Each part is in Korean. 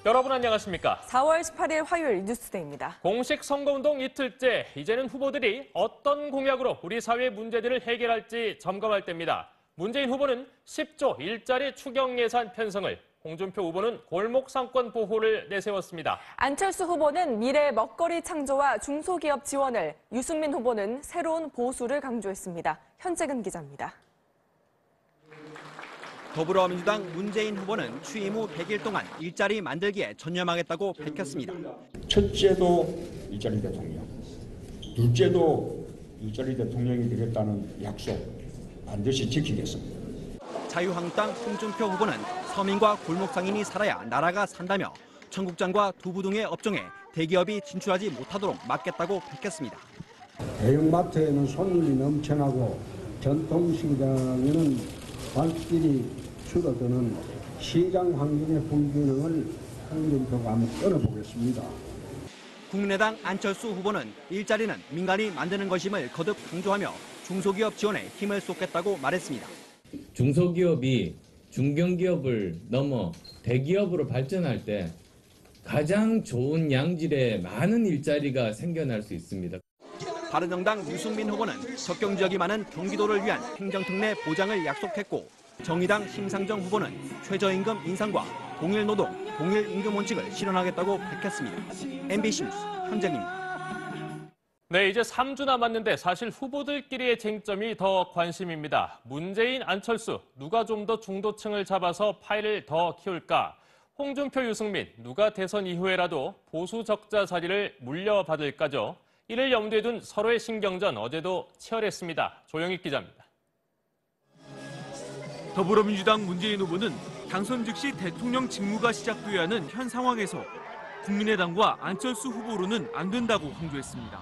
여러분 안녕하십니까? 4월 18일 화요일 뉴스데이입니다. 공식 선거운동 이틀째, 이제는 후보들이 어떤 공약으로 우리 사회 문제들을 해결할지 점검할 때입니다. 문재인 후보는 10조 일자리 추경 예산 편성을, 홍준표 후보는 골목 상권 보호를 내세웠습니다. 안철수 후보는 미래 먹거리 창조와 중소기업 지원을, 유승민 후보는 새로운 보수를 강조했습니다. 현재근 기자입니다. 더불어민주당 문재인 후보는 취임 후 100일 동안 일자리 만들기에 전념하겠다고 밝혔습니다. 첫째도 일자리 대통령, 둘째도 일자리 대통령이 되겠다는 약속 반드시 지키겠습니다. 자유한국당 홍준표 후보는 서민과 골목상인이 살아야 나라가 산다며 청국장과 두부 등의 업종에 대기업이 진출하지 못하도록 막겠다고 밝혔습니다. 대형마트에는 손님이 넘쳐나고 전통시장에는 발길이 줄어드는 시장 환경의 불균형을 홍준표가 한번 끊어보겠습니다. 국민의당 안철수 후보는 일자리는 민간이 만드는 것임을 거듭 강조하며 중소기업 지원에 힘을 쏟겠다고 말했습니다. 중소기업이 중견기업을 넘어 대기업으로 발전할 때 가장 좋은 양질의 많은 일자리가 생겨날 수 있습니다. 바른정당 유승민 후보는 적경지역이 많은 경기도를 위한 행정특례 보장을 약속했고, 정의당 심상정 후보는 최저임금 인상과 동일노동, 동일임금 원칙을 실현하겠다고 밝혔습니다. MBC 뉴스 현정입니다. 네, 이제 3주 남았는데 사실 후보들끼리의 쟁점이 더 관심입니다. 문재인, 안철수, 누가 좀 더 중도층을 잡아서 파일을 더 키울까? 홍준표, 유승민, 누가 대선 이후에라도 보수 적자 자리를 물려받을까죠? 이를 염두에 둔 서로의 신경전 어제도 치열했습니다. 조영익 기자입니다. 더불어민주당 문재인 후보는 당선 즉시 대통령 직무가 시작돼야 하는 현 상황에서 국민의당과 안철수 후보로는 안 된다고 강조했습니다.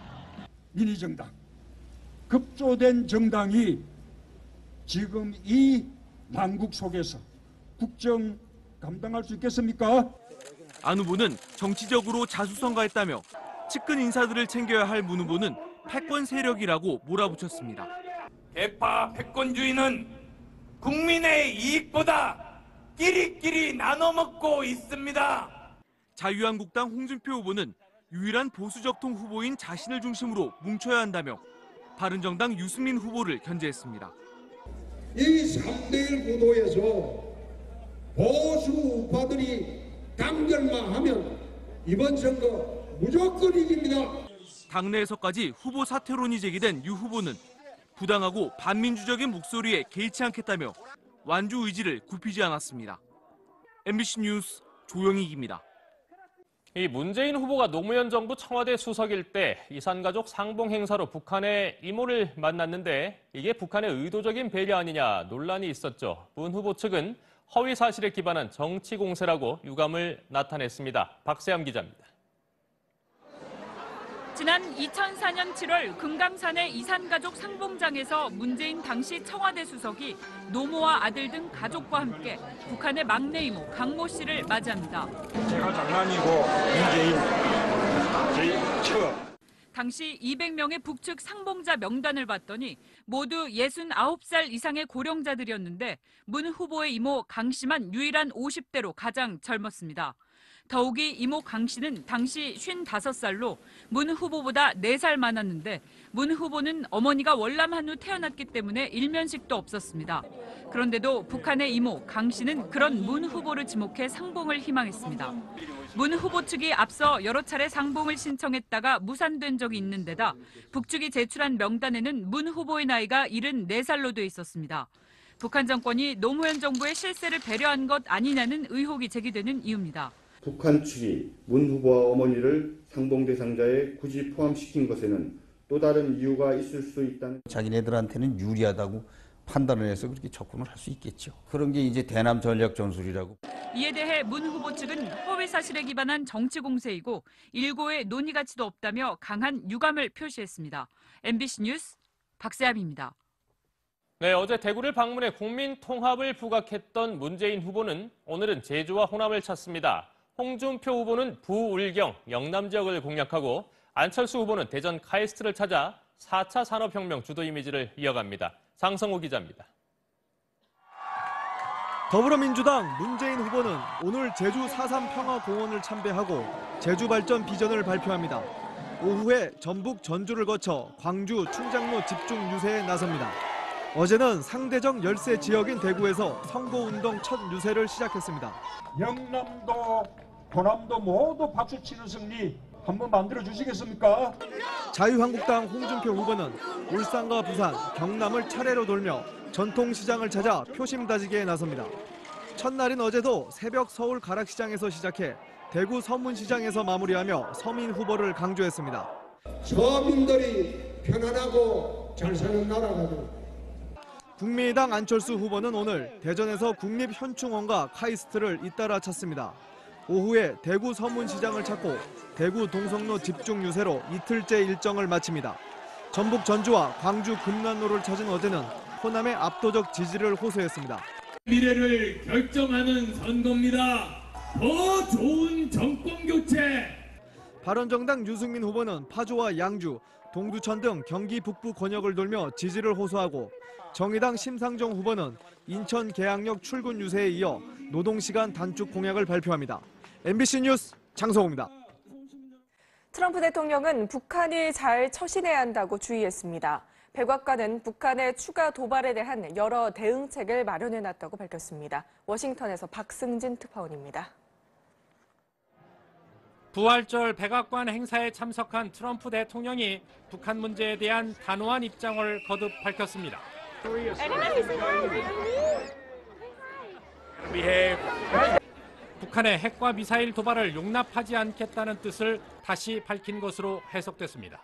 미니정당, 급조된 정당이 지금 이 난국 속에서 국정 감당할 수 있겠습니까? 안 후보는 정치적으로 자수성가했다며 측근 인사들을 챙겨야 할 문 후보는 패권 세력이라고 몰아붙였습니다. 개파 패권주의는 국민의 이익보다 끼리끼리 나눠먹고 있습니다. 자유한국당 홍준표 후보는 유일한 보수적통 후보인 자신을 중심으로 뭉쳐야 한다며 바른정당 유승민 후보를 견제했습니다. 이 3대1 구도에서 보수 우파들이 단결만 하면 이번 선거 무조건 이깁니다. 당내에서까지 후보 사퇴론이 제기된 유 후보는 부당하고 반민주적인 목소리에 개의치 않겠다며 완주 의지를 굽히지 않았습니다. MBC 뉴스 조영익입니다. 이 문재인 후보가 노무현 정부 청와대 수석일 때 이산가족 상봉 행사로 북한의 이모를 만났는데 이게 북한의 의도적인 배려 아니냐 논란이 있었죠. 문 후보 측은 허위 사실에 기반한 정치 공세라고 유감을 나타냈습니다. 박세암 기자입니다. 지난 2004년 7월 금강산의 이산가족 상봉장에서 문재인 당시 청와대 수석이 노모와 아들 등 가족과 함께 북한의 막내 이모 강모 씨를 맞이합니다. 제가 장남이고 문재인 제 처. 당시 200명의 북측 상봉자 명단을 봤더니 모두 69살 이상의 고령자들이었는데 문 후보의 이모 강 씨만 유일한 50대로 가장 젊었습니다. 더욱이 이모 강 씨는 당시 55살로 문 후보보다 4살 많았는데 문 후보는 어머니가 월남한 후 태어났기 때문에 일면식도 없었습니다. 그런데도 북한의 이모 강 씨는 그런 문 후보를 지목해 상봉을 희망했습니다. 문 후보 측이 앞서 여러 차례 상봉을 신청했다가 무산된 적이 있는 데다 북측이 제출한 명단에는 문 후보의 나이가 74살로 돼 있었습니다. 북한 정권이 노무현 정부의 실세를 배려한 것 아니냐는 의혹이 제기되는 이유입니다. 북한 측이 문 후보와 어머니를 상봉 대상자에 굳이 포함시킨 것에는 또 다른 이유가 있을 수 있다는. 자기네들한테는 유리하다고 판단을 해서 그렇게 접근을 할 수 있겠죠. 그런 게 이제 대남 전략 전술이라고. 이에 대해 문 후보 측은 허위 사실에 기반한 정치 공세이고 일고의 논의 가치도 없다며 강한 유감을 표시했습니다. MBC 뉴스 박세암입니다. 네, 어제 대구를 방문해 국민 통합을 부각했던 문재인 후보는 오늘은 제주와 호남을 찾습니다. 홍준표 후보는 부울경, 영남 지역을 공략하고 안철수 후보는 대전 카이스트를 찾아 4차 산업혁명 주도 이미지를 이어갑니다. 장성호 기자입니다. 더불어민주당 문재인 후보는 오늘 제주 4.3 평화공원을 참배하고 제주 발전 비전을 발표합니다. 오후에 전북 전주를 거쳐 광주 충장로 집중 유세에 나섭니다. 어제는 상대적 열세 지역인 대구에서 선거운동 첫 유세를 시작했습니다. 영남도 호남도 모두 박수치는 승리 한번 만들어 주시겠습니까? 자유한국당 홍준표 후보는 울산과 부산, 경남을 차례로 돌며 전통시장을 찾아 표심 다지기에 나섭니다. 첫날인 어제도 새벽 서울 가락시장에서 시작해 대구 서문시장에서 마무리하며 서민 후보를 강조했습니다. 서민들이 편안하고 잘 사는 나라가 됩니다. 국민의당 안철수 후보는 오늘 대전에서 국립현충원과 카이스트를 잇따라 찾습니다. 오후에 대구 서문시장을 찾고 대구 동성로 집중 유세로 이틀째 일정을 마칩니다. 전북 전주와 광주 금난로를 찾은 어제는 호남의 압도적 지지를 호소했습니다. 미래를 결정하는 선거입니다. 더 좋은 정권 교체. 바른정당 유승민 후보는 파주와 양주, 동두천 등 경기 북부 권역을 돌며 지지를 호소하고 정의당 심상정 후보는 인천 계양역 출근 유세에 이어 노동시간 단축 공약을 발표합니다. MBC 뉴스 장성호입니다. 트럼프 대통령은 북한이 잘 처신해야 한다고 주의했습니다. 백악관은 북한의 추가 도발에 대한 여러 대응책을 마련해놨다고 밝혔습니다. 워싱턴에서 박승진 특파원입니다. 부활절 백악관 행사에 참석한 트럼프 대통령이 북한 문제에 대한 단호한 입장을 거듭 밝혔습니다. 북한의 핵과 미사일 도발을 용납하지 않겠다는 뜻을 다시 밝힌 것으로 해석됐습니다.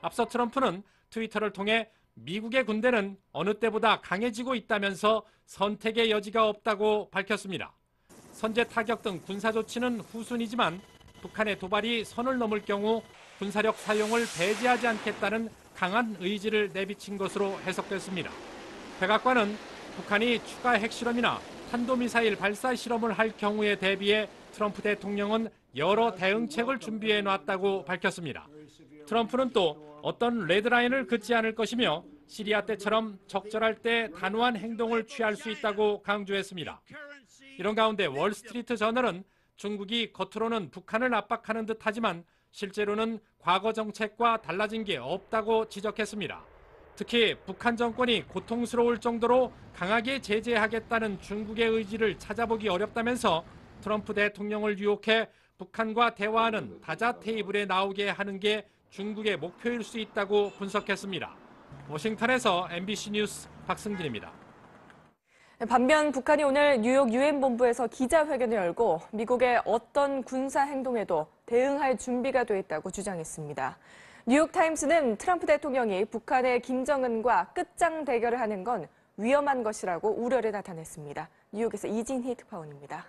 앞서 트럼프는 트위터를 통해 미국의 군대는 어느 때보다 강해지고 있다면서 선택의 여지가 없다고 밝혔습니다. 선제 타격 등 군사 조치는 후순이지만 북한의 도발이 선을 넘을 경우 군사력 사용을 배제하지 않겠다는 강한 의지를 내비친 것으로 해석됐습니다. 백악관은 북한이 추가 핵실험이나 탄도미사일 발사 실험을 할 경우에 대비해 트럼프 대통령은 여러 대응책을 준비해 놨다고 밝혔습니다. 트럼프는 또 어떤 레드라인을 긋지 않을 것이며 시리아 때처럼 적절할 때 단호한 행동을 취할 수 있다고 강조했습니다. 이런 가운데 월스트리트 저널은 중국이 겉으로는 북한을 압박하는 듯하지만 실제로는 과거 정책과 달라진 게 없다고 지적했습니다. 특히 북한 정권이 고통스러울 정도로 강하게 제재하겠다는 중국의 의지를 찾아보기 어렵다면서 트럼프 대통령을 유혹해 북한과 대화하는 다자 테이블에 나오게 하는 게 중국의 목표일 수 있다고 분석했습니다. 워싱턴에서 MBC 뉴스 박승진입니다. 반면 북한이 오늘 뉴욕 유엔 본부에서 기자회견을 열고 미국의 어떤 군사 행동에도 대응할 준비가 돼 있다고 주장했습니다. 뉴욕타임스는 트럼프 대통령이 북한의 김정은과 끝장 대결을 하는 건 위험한 것이라고 우려를 나타냈습니다. 뉴욕에서 이진희 특파원입니다.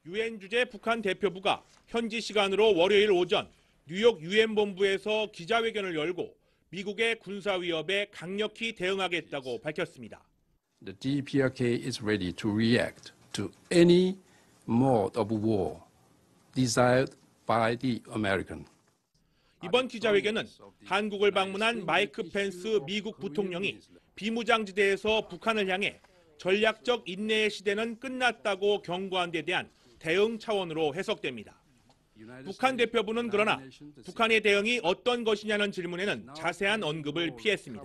유엔 주재 북한 대표부가 현지 시간으로 월요일 오전 뉴욕 유엔 본부에서 기자회견을 열고 미국의 군사 위협에 강력히 대응하겠다고 밝혔습니다. The DPRK is ready to react to any mode of war desired by the American. 이번 기자회견은 한국을 방문한 마이크 펜스 미국 부통령이 비무장지대에서 북한을 향해 전략적 인내의 시대는 끝났다고 경고한 데 대한 대응 차원으로 해석됩니다. 북한 대표부는 그러나 북한의 대응이 어떤 것이냐는 질문에는 자세한 언급을 피했습니다.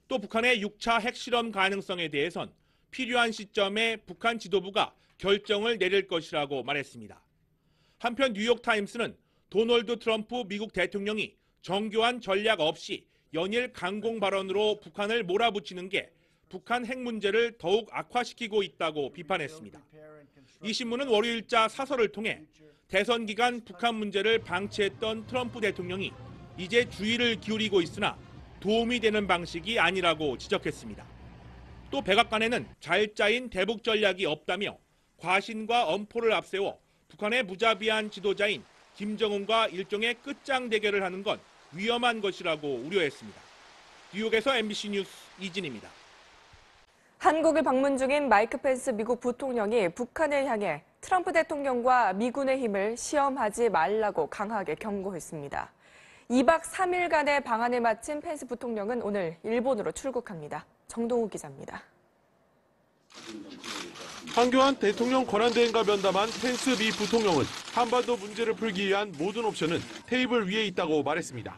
또 북한의 6차 핵실험 가능성에 대해선 필요한 시점에 북한 지도부가 결정을 내릴 것이라고 말했습니다. 한편 뉴욕타임스는 도널드 트럼프 미국 대통령이 정교한 전략 없이 연일 강공 발언으로 북한을 몰아붙이는 게 북한 핵 문제를 더욱 악화시키고 있다고 비판했습니다. 이 신문은 월요일자 사설을 통해 대선 기간 북한 문제를 방치했던 트럼프 대통령이 이제 주의를 기울이고 있으나 도움이 되는 방식이 아니라고 지적했습니다. 또 백악관에는 잘 짜인 대북 전략이 없다며 과신과 엄포를 앞세워 북한의 무자비한 지도자인 김정은과 일종의 끝장 대결을 하는 건 위험한 것이라고 우려했습니다. 뉴욕에서 MBC 뉴스 이진입니다. 한국을 방문 중인 마이크 펜스 미국 부통령이 북한을 향해 트럼프 대통령과 미군의 힘을 시험하지 말라고 강하게 경고했습니다. 2박 3일간의 방한을 마친 펜스 부통령은 오늘 일본으로 출국합니다. 정동욱 기자입니다. 황교안 대통령 권한대행과 면담한 펜스 미 부통령은 한반도 문제를 풀기 위한 모든 옵션은 테이블 위에 있다고 말했습니다.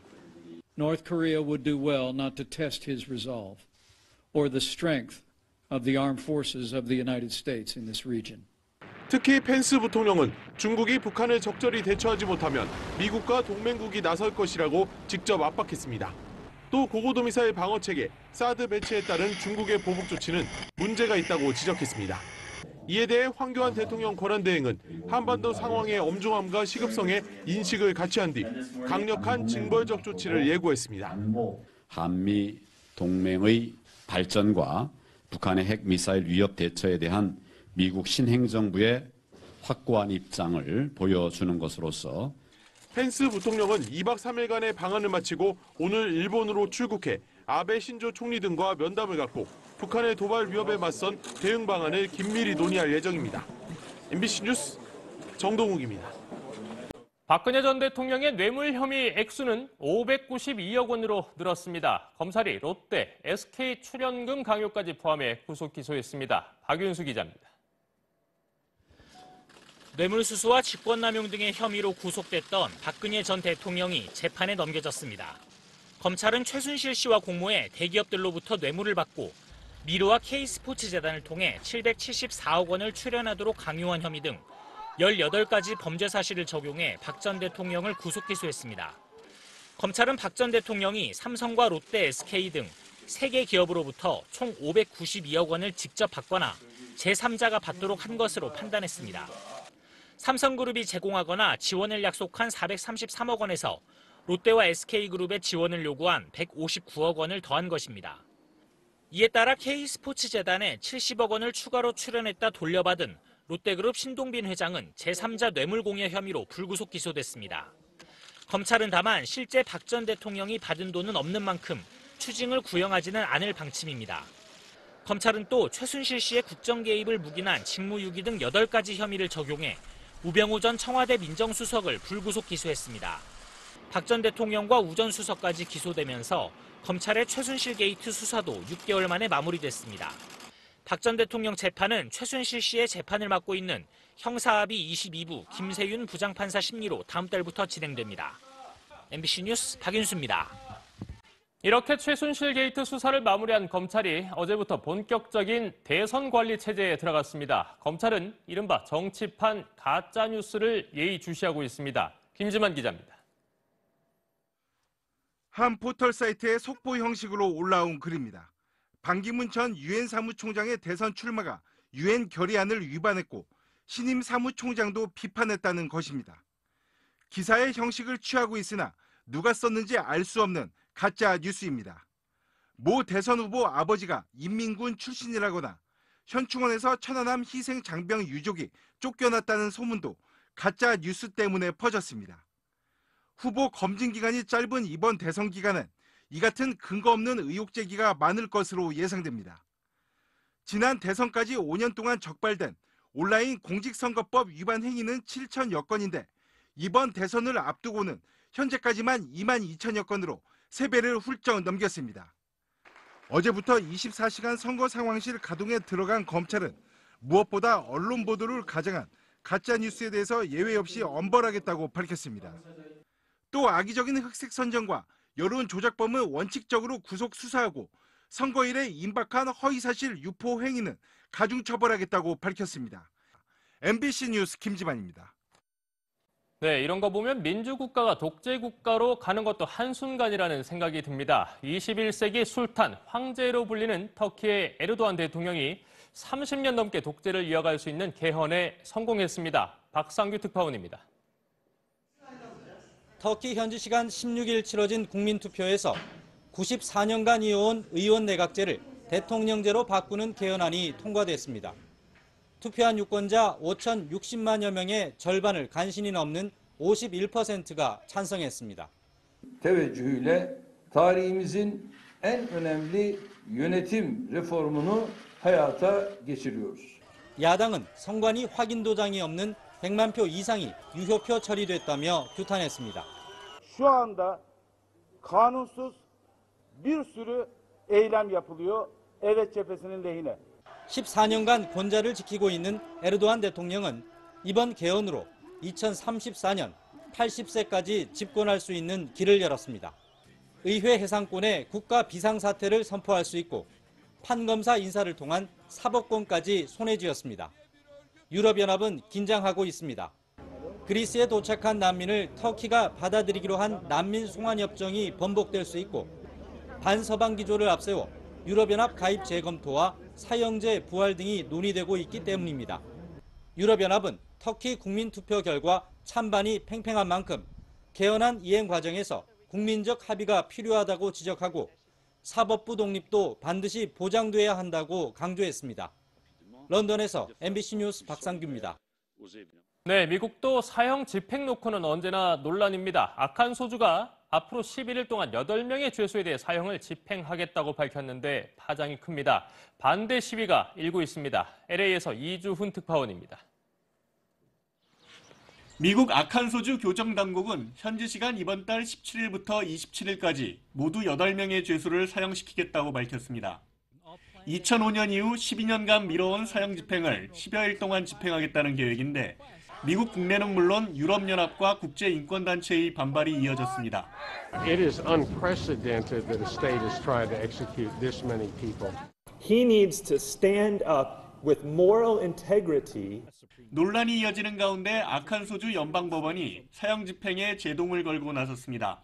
North Korea would do well not to test his resolve or the strength of the armed forces of the United States in this region. 특히 펜스 부통령은 중국이 북한을 적절히 대처하지 못하면 미국과 동맹국이 나설 것이라고 직접 압박했습니다. 또 고고도미사일 방어체계 사드 배치에 따른 중국의 보복 조치는 문제가 있다고 지적했습니다. 이에 대해 황교안 대통령 권한대행은 한반도 상황의 엄중함과 시급성에 인식을 같이 한 뒤 강력한 징벌적 조치를 예고했습니다. 한미 동맹의 발전과 북한의 핵미사일 위협 대처에 대한 미국 신행정부의 확고한 입장을 보여주는 것으로서 펜스 부통령은 2박 3일간의 방한을 마치고 오늘 일본으로 출국해 아베 신조 총리 등과 면담을 갖고 북한의 도발 위협에 맞선 대응 방안을 긴밀히 논의할 예정입니다. MBC 뉴스 정동욱입니다. 박근혜 전 대통령의 뇌물 혐의 액수는 592억 원으로 늘었습니다. 검찰이 롯데, SK 출연금 강요까지 포함해 구속 기소했습니다. 박윤수 기자입니다. 뇌물수수와 직권남용 등의 혐의로 구속됐던 박근혜 전 대통령이 재판에 넘겨졌습니다. 검찰은 최순실 씨와 공모해 대기업들로부터 뇌물을 받고 미르와 K스포츠재단을 통해 774억 원을 출연하도록 강요한 혐의 등 18가지 범죄 사실을 적용해 박 전 대통령을 구속 기소했습니다. 검찰은 박 전 대통령이 삼성과 롯데, SK 등 3개 기업으로부터 총 592억 원을 직접 받거나 제3자가 받도록 한 것으로 판단했습니다. 삼성그룹이 제공하거나 지원을 약속한 433억 원에서 롯데와 SK그룹에 지원을 요구한 159억 원을 더한 것입니다. 이에 따라 K스포츠재단에 70억 원을 추가로 출연했다 돌려받은 롯데그룹 신동빈 회장은 제3자 뇌물공여 혐의로 불구속 기소됐습니다. 검찰은 다만 실제 박 전 대통령이 받은 돈은 없는 만큼 추징을 구형하지는 않을 방침입니다. 검찰은 또 최순실 씨의 국정 개입을 묵인한 직무유기 등 8가지 혐의를 적용해 우병우 전 청와대 민정수석을 불구속 기소했습니다. 박 전 대통령과 우 전 수석까지 기소되면서 검찰의 최순실 게이트 수사도 6개월 만에 마무리됐습니다. 박 전 대통령 재판은 최순실 씨의 재판을 맡고 있는 형사합의 22부 김세윤 부장판사 심리로 다음 달부터 진행됩니다. MBC 뉴스 박윤수입니다. 이렇게 최순실 게이트 수사를 마무리한 검찰이 어제부터 본격적인 대선 관리 체제에 들어갔습니다. 검찰은 이른바 정치판 가짜뉴스를 예의주시하고 있습니다. 김지만 기자입니다. 한 포털 사이트의 속보 형식으로 올라온 글입니다. 반기문 전 유엔 사무총장의 대선 출마가 유엔 결의안을 위반했고 신임 사무총장도 비판했다는 것입니다. 기사의 형식을 취하고 있으나 누가 썼는지 알 수 없는 가짜 뉴스입니다. 모 대선 후보 아버지가 인민군 출신이라거나 현충원에서 천안함 희생 장병 유족이 쫓겨났다는 소문도 가짜 뉴스 때문에 퍼졌습니다. 후보 검증 기간이 짧은 이번 대선 기간은 이 같은 근거 없는 의혹 제기가 많을 것으로 예상됩니다. 지난 대선까지 5년 동안 적발된 온라인 공직선거법 위반 행위는 7천여 건인데 이번 대선을 앞두고는 현재까지만 2만 2천여 건으로 3배를 훌쩍 넘겼습니다. 어제부터 24시간 선거 상황실 가동에 들어간 검찰은 무엇보다 언론 보도를 가장한 가짜 뉴스에 대해서 예외 없이 엄벌하겠다고 밝혔습니다. 또 악의적인 흑색 선전과 여론 조작범은 원칙적으로 구속 수사하고 선거일에 임박한 허위사실 유포 행위는 가중처벌하겠다고 밝혔습니다. MBC 뉴스 김지만입니다. 네, 이런 거 보면 민주국가가 독재국가로 가는 것도 한순간이라는 생각이 듭니다. 21세기 술탄, 황제로 불리는 터키의 에르도안 대통령이 30년 넘게 독재를 이어갈 수 있는 개헌에 성공했습니다. 박상규 특파원입니다. 터키 현지 시간 16일 치러진 국민투표에서 94년간 이어온 의원 내각제를 대통령제로 바꾸는 개헌안이 통과됐습니다. 투표한 유권자 5,060만여 명의 절반을 간신히 넘는 51%가 찬성했습니다. teveccühüyle tarihimizin en önemli yönetim reformunu hayata geçiriyoruz. 야당은 선관위 확인 도장이 없는 100만 표 이상이 유효표 처리됐다며 규탄했습니다. Şu anda kanunsuz bir sürü eylem yapılıyor Evet cephesinin lehine. 14년간 권좌를 지키고 있는 에르도안 대통령은 이번 개헌으로 2034년 80세까지 집권할 수 있는 길을 열었습니다. 의회 해상권에 국가 비상사태를 선포할 수 있고 판검사 인사를 통한 사법권까지 손에 쥐었습니다. 유럽연합은 긴장하고 있습니다. 그리스에 도착한 난민을 터키가 받아들이기로 한 난민 송환협정이 번복될 수 있고 반서방 기조를 앞세워 유럽연합 가입 재검토와 사형제 부활 등이 논의되고 있기 때문입니다. 유럽연합은 터키 국민투표 결과 찬반이 팽팽한 만큼 개헌안 이행 과정에서 국민적 합의가 필요하다고 지적하고 사법부 독립도 반드시 보장돼야 한다고 강조했습니다. 런던에서 MBC 뉴스 박상규입니다. 네, 미국도 사형 집행 놓고는 언제나 논란입니다. 악한 소주가 앞으로 11일 동안 8명의 죄수에 대해 사형을 집행하겠다고 밝혔는데 파장이 큽니다. 반대 시위가 일고 있습니다. LA에서 이주훈 특파원입니다. 미국 악한소주 교정당국은 현지 시간 이번 달 17일부터 27일까지 모두 8명의 죄수를 사형시키겠다고 밝혔습니다. 2005년 이후 12년간 미뤄온 사형 집행을 10여일 동안 집행하겠다는 계획인데 미국 국내는 물론 유럽연합과 국제인권단체의 반발이 이어졌습니다. It is unprecedented that a state is trying to execute this many people. He needs to stand up with moral integrity. 논란이 이어지는 가운데 아칸소주 연방법원이 사형 집행에 제동을 걸고 나섰습니다.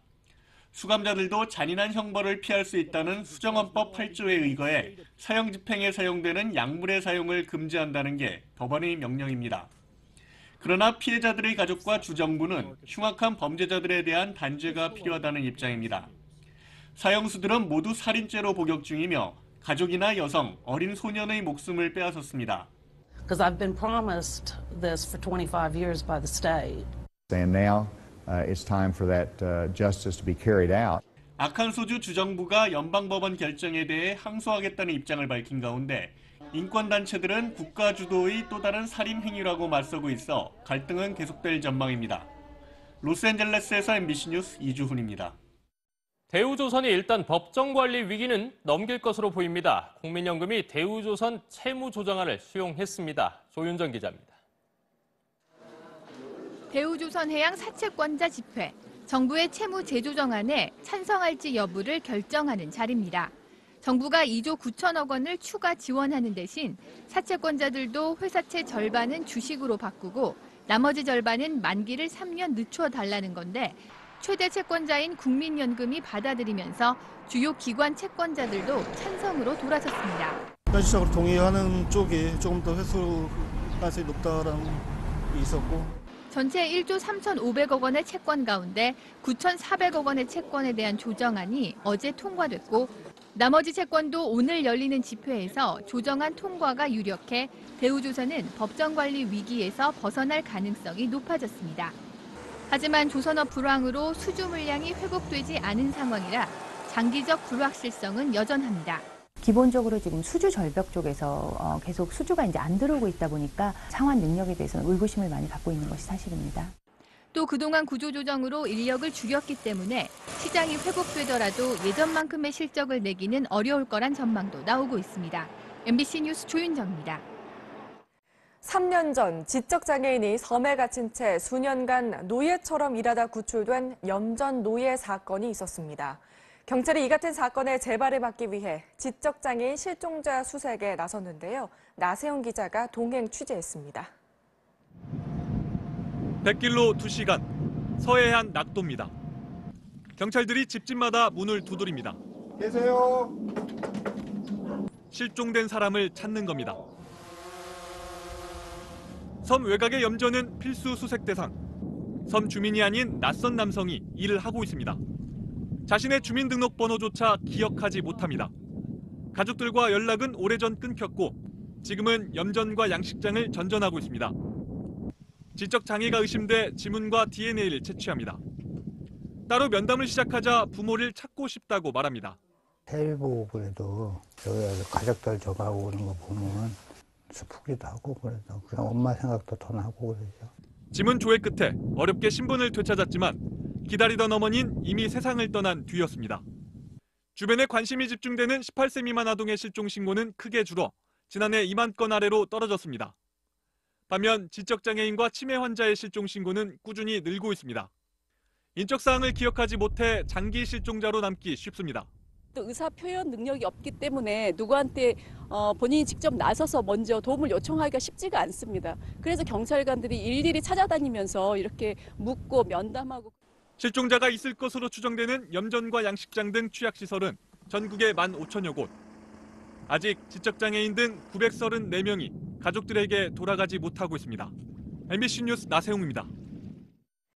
수감자들도 잔인한 형벌을 피할 수 있다는 수정헌법 8조에 의거해 사형 집행에 사용되는 약물의 사용을 금지한다는 게 법원의 명령입니다. 그러나 피해자들의 가족과 주정부는 흉악한 범죄자들에 대한 단죄가 필요하다는 입장입니다. 사형수들은 모두 살인죄로 복역 중이며 가족이나 여성, 어린 소년의 목숨을 빼앗았습니다. Because I've been promised this for 25 years by the state. And now it's time for that justice to be carried out. 아칸소주 주정부가 연방법원 결정에 대해 항소하겠다는 입장을 밝힌 가운데 인권단체들은 국가 주도의 또 다른 살인 행위라고 맞서고 있어 갈등은 계속될 전망입니다. 로스앤젤레스에서 MBC 뉴스 이주훈입니다. 대우조선이 일단 법정관리 위기는 넘길 것으로 보입니다. 국민연금이 대우조선 채무조정안을 수용했습니다. 조윤정 기자입니다. 대우조선해양 사채권자 집회, 정부의 채무 재조정안에 찬성할지 여부를 결정하는 자리입니다. 정부가 2조 9천억 원을 추가 지원하는 대신 사채권자들도 회사채 절반은 주식으로 바꾸고 나머지 절반은 만기를 3년 늦춰달라는 건데 최대 채권자인 국민연금이 받아들이면서 주요 기관 채권자들도 찬성으로 돌아섰습니다. 현실적으로 동의하는 쪽이 조금 더 회수 가능성이 높다라는 게 있었고 전체 1조 3,500억 원의 채권 가운데 9,400억 원의 채권에 대한 조정안이 어제 통과됐고 나머지 채권도 오늘 열리는 집회에서 조정안 통과가 유력해 대우조선은 법정관리 위기에서 벗어날 가능성이 높아졌습니다. 하지만 조선업 불황으로 수주 물량이 회복되지 않은 상황이라 장기적 불확실성은 여전합니다. 기본적으로 지금 수주 절벽 쪽에서 계속 수주가 이제 안 들어오고 있다 보니까 상환 능력에 대해서는 의구심을 많이 갖고 있는 것이 사실입니다. 또 그동안 구조조정으로 인력을 줄였기 때문에 시장이 회복되더라도 예전만큼의 실적을 내기는 어려울 거란 전망도 나오고 있습니다. MBC 뉴스 조윤정입니다. 3년 전 지적장애인이 섬에 갇힌 채 수년간 노예처럼 일하다 구출된 염전 노예 사건이 있었습니다. 경찰이 이 같은 사건의 재발을 막기 위해 지적장애인 실종자 수색에 나섰는데요. 나세훈 기자가 동행 취재했습니다. 백길로 2시간, 서해안 낙도입니다. 경찰들이 집집마다 문을 두드립니다. 계세요. 실종된 사람을 찾는 겁니다. 섬 외곽의 염전은 필수 수색 대상. 섬 주민이 아닌 낯선 남성이 일을 하고 있습니다. 자신의 주민등록번호조차 기억하지 못합니다. 가족들과 연락은 오래전 끊겼고 지금은 염전과 양식장을 전전하고 있습니다. 지적 장애가 의심돼 지문과 DNA를 채취합니다. 따로 면담을 시작하자 부모를 찾고 싶다고 말합니다. 텔레비 보고 그래도 여기 가족들 저하고 그런 거 보면 슬프기도 하고 그래도 그냥 엄마 생각도 더 나고 그러죠. 지문 조회 끝에 어렵게 신분을 되찾았지만 기다리던 어머니는 이미 세상을 떠난 뒤였습니다. 주변에 관심이 집중되는 18세 미만 아동의 실종 신고는 크게 줄어 지난해 2만 건 아래로 떨어졌습니다. 반면 지적장애인과 치매 환자의 실종 신고는 꾸준히 늘고 있습니다. 인적 사항을 기억하지 못해 장기 실종자로 남기 쉽습니다. 또 의사 표현 능력이 없기 때문에 누구한테 본인이 직접 나서서 먼저 도움을 요청하기가 쉽지가 않습니다. 그래서 경찰관들이 일일이 찾아다니면서 이렇게 묻고 면담하고. 실종자가 있을 것으로 추정되는 염전과 양식장 등 취약시설은 전국에 15,000여 곳. 아직 지적장애인 등 934명이 가족들에게 돌아가지 못하고 있습니다. MBC 뉴스 나세웅입니다.